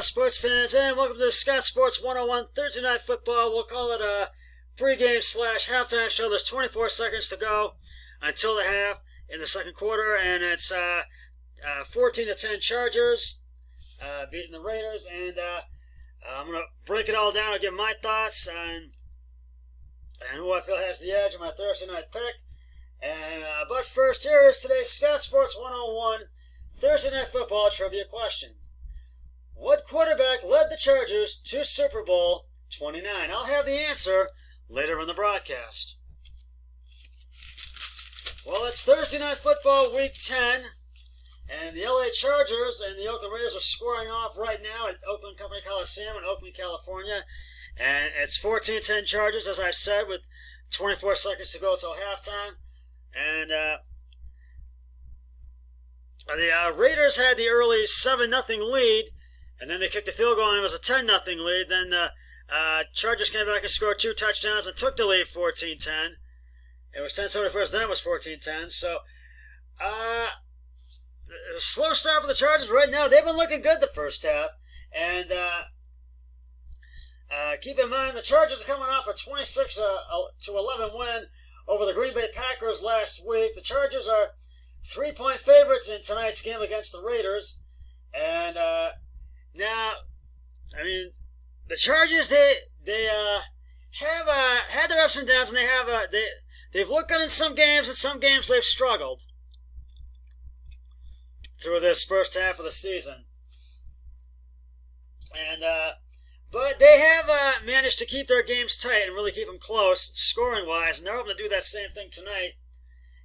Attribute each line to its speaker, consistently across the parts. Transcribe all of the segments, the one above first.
Speaker 1: Sports fans, and welcome to the Scott Sports 101 Thursday Night Football. We'll call it a pregame / halftime show. There's 24 seconds to go until the half in the second quarter, and it's 14-10 Chargers beating the Raiders. And I'm going to break it all down. I'll give my thoughts on who I feel has the edge in my Thursday night pick. But first, here is today's Scott Sports 101 Thursday Night Football trivia question. What quarterback led the Chargers to Super Bowl 29? I'll have the answer later in the broadcast. Well, it's Thursday Night Football Week 10, and the LA Chargers and the Oakland Raiders are squaring off right now at Oakland Company Coliseum in Oakland, California. And it's 14-10 Chargers, as I said, with 24 seconds to go till halftime. And the Raiders had the early 7-0 lead, and then they kicked a field goal, and it was a 10-0 lead. Then the Chargers came back and scored 2 touchdowns and took the lead 14-10. It was 10-7 first, then it was 14-10. So, a slow start for the Chargers right now. They've been looking good the first half. And keep in mind, the Chargers are coming off a 26-11 win over the Green Bay Packers last week. The Chargers are 3-point favorites in tonight's game against the Raiders. And now, I mean, the Chargers, they have had their ups and downs, and they've looked good in some games, and some games they've struggled through this first half of the season. And but they have managed to keep their games tight and really keep them close, scoring-wise, and they're hoping to do that same thing tonight.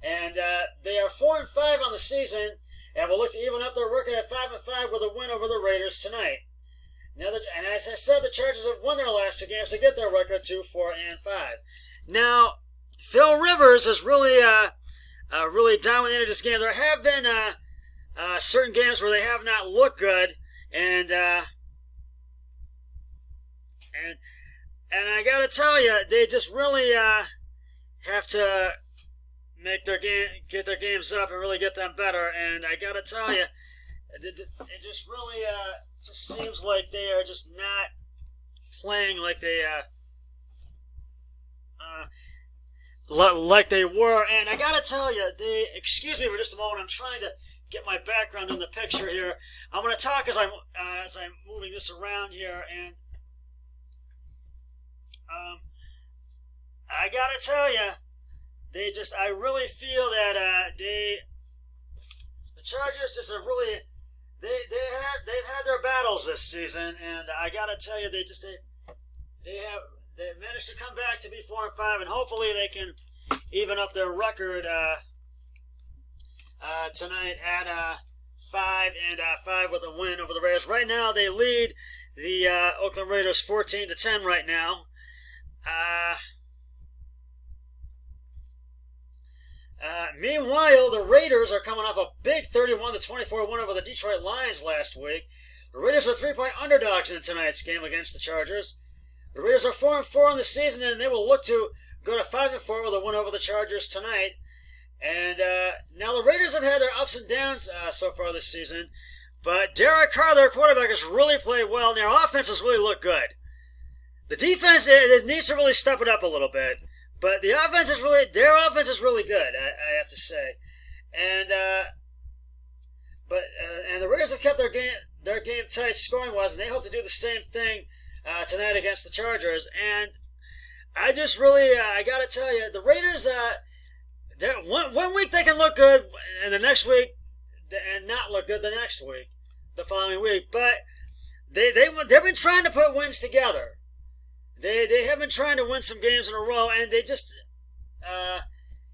Speaker 1: And they are 4-5 on the season, and will look to even up their record at 5-5 with a win over the Raiders tonight. Now, and as I said, the Chargers have won their last 2 games to get their record to 4-5. Now, Phil Rivers has really dominated this game. There have been certain games where they have not looked good, and I gotta tell you, they just really have to get their games up and really get them better. And I gotta tell you, it just really just seems like they are just not playing like they like they were. And I gotta tell you, excuse me for just a moment. I'm trying to get my background in the picture here. I'm gonna talk as I'm moving this around here, and I gotta tell you, I really feel that the Chargers just have really, they've had their battles this season, and I gotta tell you, they've managed to come back to be 4-5, and hopefully they can even up their record tonight at 5-5 with a win over the Raiders. Right now, they lead the Oakland Raiders 14-10 right now. Meanwhile, the Raiders are coming off a big 31-24 win over the Detroit Lions last week. The Raiders are 3-point underdogs in tonight's game against the Chargers. The Raiders are 4-4 in the season, and they will look to go to 5-4 with a win over the Chargers tonight. And now the Raiders have had their ups and downs so far this season, but Derek Carr, their quarterback, has really played well, and their offense has really looked good. The defense needs to really step it up a little bit, but their offense is really good, I have to say. And and the Raiders have kept their game tight scoring-wise, and they hope to do the same thing tonight against the Chargers. And I just really, I got to tell you, the Raiders, one week they can look good, and the next week, and not look good the following week. But they've been trying to put wins together. They have been trying to win some games in a row, and they just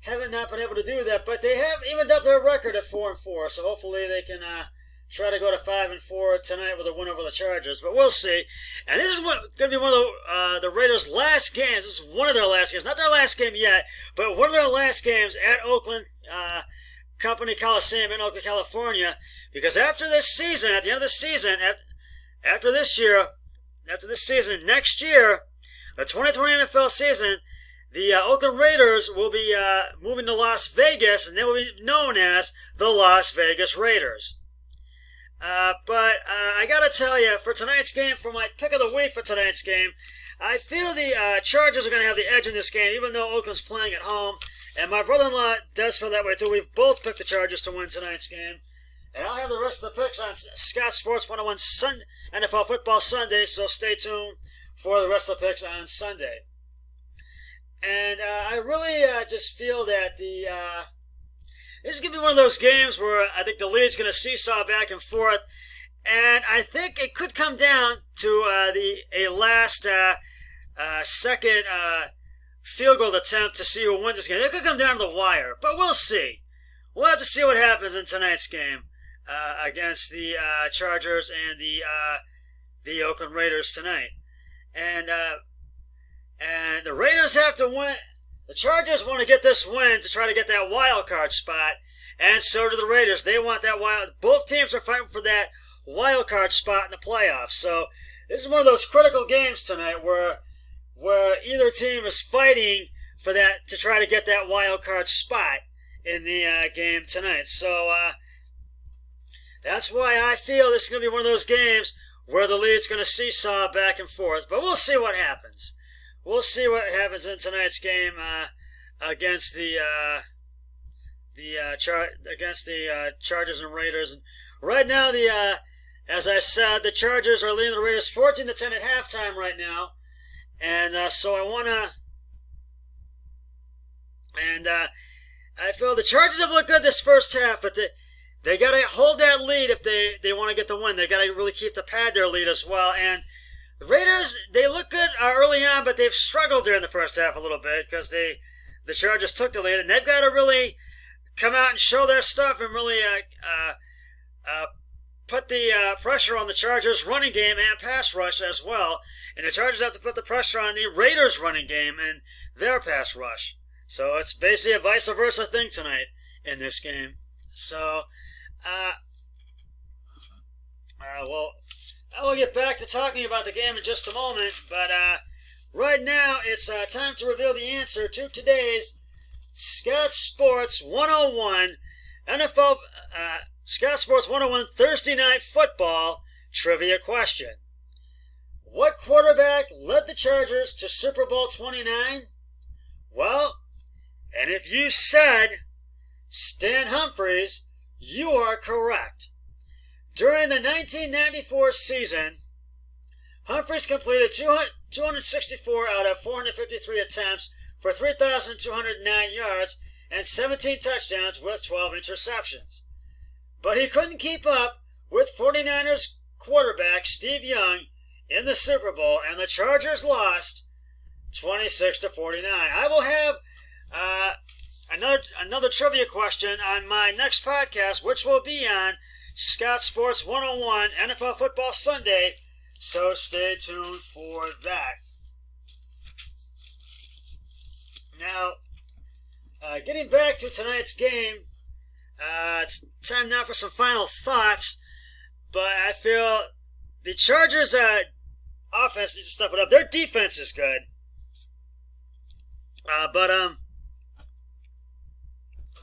Speaker 1: haven't not been able to do that. But they have evened up their record at 4-4, so hopefully they can try to go to 5-4 tonight with a win over the Chargers. But we'll see. And this is going to be one of the Raiders' last games. This is one of their last games, not their last game yet, but one of their last games at Oakland Company Coliseum in Oakland, California. Because after this season, at the end of the season, after this season, next year, the 2020 NFL season, the Oakland Raiders will be moving to Las Vegas, and they will be known as the Las Vegas Raiders. But I gotta tell you, for tonight's game, for my pick of the week for tonight's game, I feel the Chargers are going to have the edge in this game, even though Oakland's playing at home. And my brother-in-law does feel that way too. We've both picked the Chargers to win tonight's game. And I'll have the rest of the picks on Scott Sports 101 NFL Football Sunday, so stay tuned for the rest of the picks on Sunday. And I really just feel that this is going to be one of those games where I think the lead's going to seesaw back and forth. And I think it could come down to a last second field goal attempt to see who wins this game. It could come down to the wire, but we'll see. We'll have to see what happens in tonight's game against the Chargers and the Oakland Raiders tonight. And the Raiders have to win. The Chargers want to get this win to try to get that wild card spot, and so do the Raiders. They want that wild. Both teams are fighting for that wild card spot in the playoffs. So this is one of those critical games tonight where either team is fighting for that to try to get that wild card spot in the game tonight. So that's why I feel this is going to be one of those games where the lead's going to seesaw back and forth. But we'll see what happens. We'll see what happens in tonight's game against the Chargers and Raiders. And right now, as I said, the Chargers are leading the Raiders 14-10 at halftime right now. And so I want to... And I feel the Chargers have looked good this first half, but they got to hold that lead if they want to get the win. They got to really keep to pad their lead as well. And the Raiders, they look good early on, but they've struggled during the first half a little bit because the Chargers took the lead, and they've got to really come out and show their stuff and really put the pressure on the Chargers' running game and pass rush as well. And the Chargers have to put the pressure on the Raiders' running game and their pass rush. So it's basically a vice versa thing tonight in this game. So, well, I will get back to talking about the game in just a moment, but right now it's time to reveal the answer to today's Scott Sports 101 NFL Scott Sports 101 Thursday Night Football trivia question. What quarterback led the Chargers to Super Bowl 29? Well, and if you said Stan Humphries, you are correct. During the 1994 season, Humphries completed 264 out of 453 attempts for 3,209 yards and 17 touchdowns with 12 interceptions. But he couldn't keep up with 49ers quarterback Steve Young in the Super Bowl, and the Chargers lost 26-49. I will have another trivia question on my next podcast, which will be on Scott Sports 101 NFL Football Sunday, so stay tuned for that. Now, getting back to tonight's game, it's time now for some final thoughts, but I feel the Chargers' offense needs to step it up. Their defense is good, but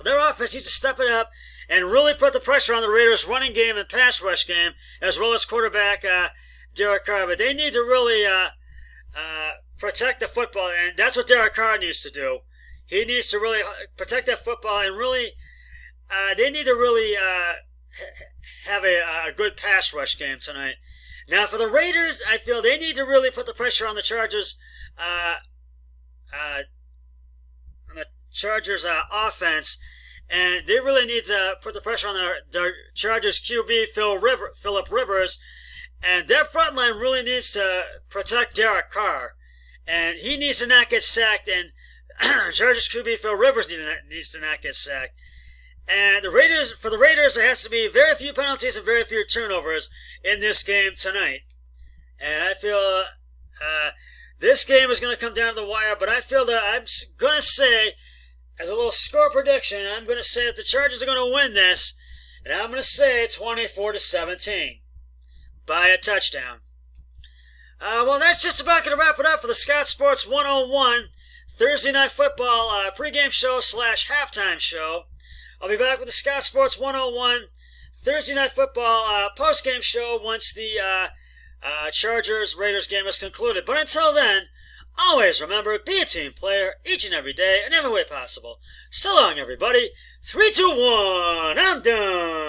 Speaker 1: their offense needs to step it up and really put the pressure on the Raiders' running game and pass rush game, as well as quarterback Derek Carr. But they need to really protect the football, and that's what Derek Carr needs to do. He needs to really protect that football, and really, they need to really have a good pass rush game tonight. Now, for the Raiders, I feel they need to really put the pressure on the Chargers' offense. And they really need to put the pressure on their Chargers QB, Phillip Rivers. And their front line really needs to protect Derek Carr. And he needs to not get sacked. And Chargers QB, Phil Rivers needs to not get sacked. And for the Raiders, there has to be very few penalties and very few turnovers in this game tonight. And I feel this game is going to come down to the wire. But I feel that I'm going to say, as a little score prediction, I'm going to say that the Chargers are going to win this, and I'm going to say 24-17 by a touchdown. Well, that's just about going to wrap it up for the Scott Sports 101 Thursday Night Football pregame show / halftime show. I'll be back with the Scott Sports 101 Thursday Night Football post-game show once the Chargers-Raiders game is concluded. But until then, always remember, be a team player each and every day in every way possible. So long, everybody. 3, 2, 1, I'm done.